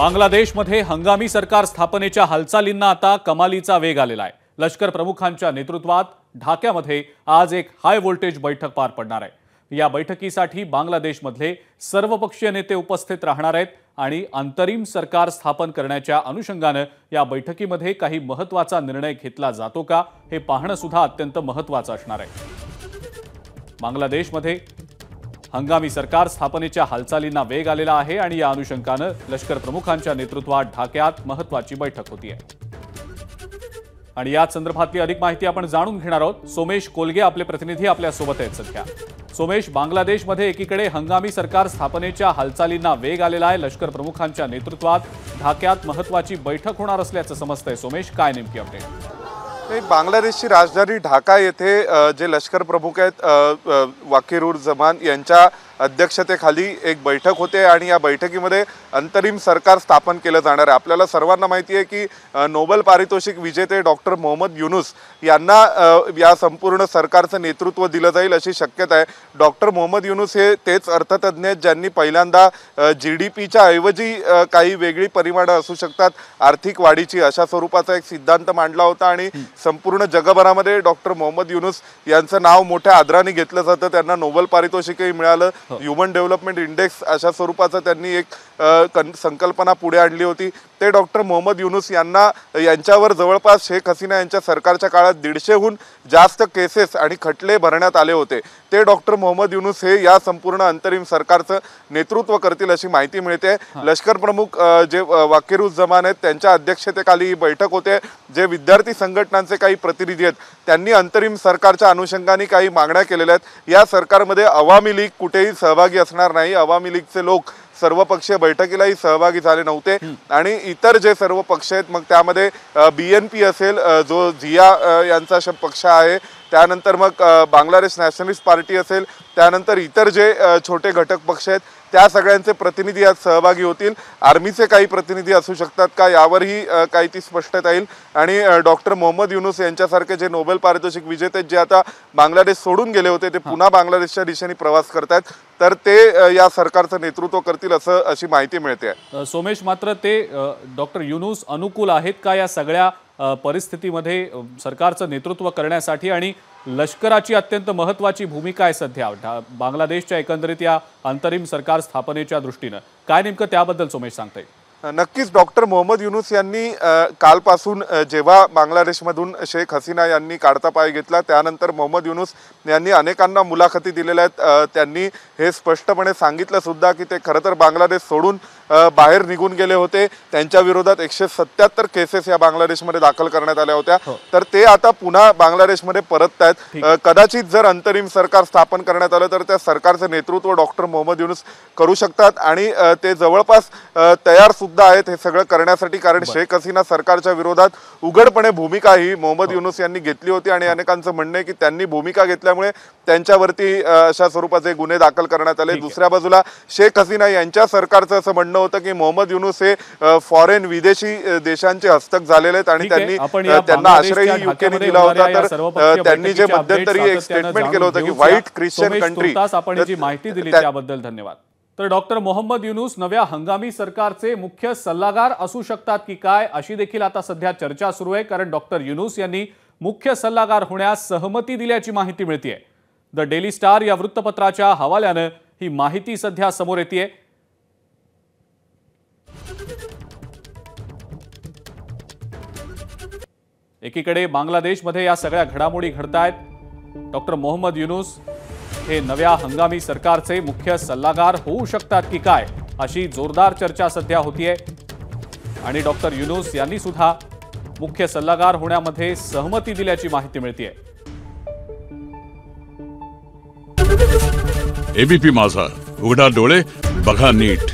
बांगलादेशमध्ये हंगामी सरकार स्थापनेच्या हालचालींना आता कमालीचा वेग आलेला आहे। लष्कर प्रमुखांच्या नेतृत्वात ढाक्यामध्ये आज एक हाय व्होल्टेज बैठक पार पडणार आहे। या बैठकीसाठी बांगलादेशमधले सर्वपक्षीय नेते उपस्थित राहणार आहेत आणि अंतरिम सरकार स्थापन करण्याच्या अनुषंगाने या बैठकीमध्ये काही महत्त्वाचा निर्णय घेतला जातो का हे पाहणं सुद्धा अत्यंत महत्त्वाचं असणार आहे। बांगलादेशमध्ये हंगामी सरकार स्थापनेच्या हालचालींना वेग आलेला आहे आणि या अनुषंगाने लष्कर प्रमुखांच्या नेतृत्वात ढाक्यात महत्त्वाची बैठक होती आहे। आणि या संदर्भातली अधिक माहिती आपण जाणून घेणार आहोत। सोमेश कोलगे आपले प्रतिनिधी आपल्या सोबत आहेत सध्या। सोमेश, बांगलादेशमध्ये एकीकडे हंगामी सरकार स्थापनेच्या हालचालींना वेग आलेला आहे। लष्कर प्रमुखांच्या नेतृत्वात ढाक्यात महत्त्वाची बैठक होणार असल्याचं समजतंय। सोमेश, काय नेमकी अपडेट? बांगलादेशची राजधानी ढाका येथे जे लष्कर प्रमुख आहेत वाकीरुज्जमान यांच्या अध्यक्षतेखाली एक बैठक होते आणि या बैठकीमध्ये अंतरिम सरकार स्थापन केलं जाणार आहे। आपल्याला सर्वांना माहिती आहे की नोबेल पारितोषिक विजेते डॉक्टर मोहम्मद युनूस यांना या संपूर्ण सरकारचं नेतृत्व दिलं जाईल अशी शक्यता आहे। डॉक्टर मोहम्मद युनूस हे तेच अर्थतज्ञ आहेत ज्यांनी पहिल्यांदा GDPच्या ऐवजी काही वेगळी परिमाणं असू शकतात आर्थिक वाढीची अशा स्वरूपाचा एक सिद्धांत मांडला होता आणि संपूर्ण जगभरामध्ये डॉक्टर मोहम्मद युनूस यांचं नाव मोठ्या आदराने घेतलं जातं। त्यांना नोबेल पारितोषिकही मिळालं। ह्युमन डेव्हलपमेंट इंडेक्स अशा स्वरूपाचं त्यांनी एक संकल्पना पुढे आणली होती। ते डॉक्टर मोहम्मद युनूस यांच्यावर जवळपास शेख हसीना यांच्या सरकारच्या काळात 150हून जास्त केसेस आणि खटले भरण्यात आले होते। ते डॉक्टर मोहम्मद युनूस हे या संपूर्ण अंतरिम सरकारचं नेतृत्व करतील अशी माहिती मिळते। लष्कर प्रमुख जे वाकीरुज्जमान आहेत त्यांच्या अध्यक्षतेखाली ही बैठक होते। जे विद्यार्थी संघटनांचे काही प्रतिनिधी आहेत त्यांनी अंतरिम सरकारच्या अनुषंगाने काही मागण्या केलेल्या आहेत। या सरकारमध्ये अवामी लीग कुठेही सहभागी असणार नाही। अवामी लीगचे लोक सर्वपक्षीय बैठकीलाही सहभागी झाले नव्हते आणि इतर जे सर्व पक्ष आहेत मग त्यामध्ये BNP असेल जो झिया यांचा पक्ष आहे, त्यानंतर मग बांगलादेश नॅशनलिस्ट पार्टी असेल, त्यानंतर इतर जे छोटे घटक पक्ष आहेत त्या सगळ्यांचे प्रतिनिधी यात सहभागी होतील। आर्मीचे काही प्रतिनिधी असू शकतात का यावरही काही ती स्पष्टता येईल आणि डॉक्टर मोहम्मद युनूस यांच्यासारखे जे नोबेल पारितोषिक विजेते जे आता बांगलादेश सोडून गेले होते ते पुन्हा बांगलादेशच्या दिशेने प्रवास करतात तर ते या सरकारचं नेतृत्व करतील अशी माहिती मिळते। सोमेश, मात्र ते डॉक्टर युनूस अनुकूल आहेत का या सगळ्या परिस्थितीमध्ये सरकारचं नेतृत्व करण्यासाठी आणि लष्कराची अत्यंत महत्त्वाची भूमिका आहे सध्या बांगलादेशच्या एकंदरीत या अंतरिम सरकार स्थापनेच्या दृष्टीने, काय नेमकं त्याबद्दल सोमेश सांगता येईल? नक्कीच डॉक्टर मोहम्मद युनूस यांनी कालपासून जेव्हा बांगलादेशमधून शेख हसीना यांनी काढता पाय घेतला त्यानंतर मोहम्मद युनूस यांनी अनेकांना मुलाखती दिलेल्या आहेत। त्यांनी हे स्पष्टपणे सांगितलं सुद्धा की ते खरं तर बांगलादेश सोडून बाहेर निघून गेले होते। त्यांच्या विरोधात 177 केसेस या बांगलादेशमध्ये दाखल करण्यात आल्या होत्या तर ते आता पुन्हा बांगलादेशमध्ये परत आहेत। कदाचित जर अंतरिम सरकार स्थापन करण्यात आलं तर त्या सरकारचं नेतृत्व डॉक्टर मोहम्मद युनूस करू शकतात आणि ते जवळपास तयार सुद्धा आहेत हे सगळं करण्यासाठी, कारण शेख हसीना सरकारच्या विरोधात उघडपणे भूमिका ही मोहम्मद युनूस यांनी घेतली होती आणि अनेकांचं म्हणणं आहे की त्यांनी भूमिका घेतल्यामुळे त्यांच्यावरती अशा स्वरूपाचे गुन्हे दाखल करण्यात आले। दुसऱ्या बाजूला शेख हसीना यांच्या सरकारचं असं म्हणणं होतं की मोहम्मद युनूस हे फॉरेन विदेशी देशांचे हस्तक झालेले आहेत आणि त्यांना आश्रयही युकेने दिला होता। तर त्यांनी जे मध्यंतरी एक स्टेटमेंट केलं होतं की व्हाईट ख्रिश्चन कंट्री। आपण जी माहिती दिली त्याबद्दल धन्यवाद। तर डॉक्टर मोहम्मद युनूस नव्या हंगामी सरकारचे मुख्य सल्लागार असू शकतात की काय अशी देखील आता सध्या चर्चा सुरू आहे, कारण डॉक्टर युनूस यांनी मुख्य सल्लागार होण्यास सहमती दिल्याची माहिती मिळतेय। द डेली स्टार या वृत्तपत्राच्या हवाल्यानं ही माहिती सध्या समोर येतेय। एकीकडे बांगलादेशमध्ये या सगळ्या घडामोडी घडतायत। डॉक्टर मोहम्मद युनूस हे नव्या हंगामी सरकारचे मुख्य सल्लागार होऊ शकतात की काय अशी जोरदार चर्चा सध्या होतीये आणि डॉक्टर युनूस यांनी सुद्धा मुख्य सल्लागार होण्यामध्ये सहमती दिल्याची माहिती मिळतेय। ABP माझा, उघडा डोळे बघा नीट।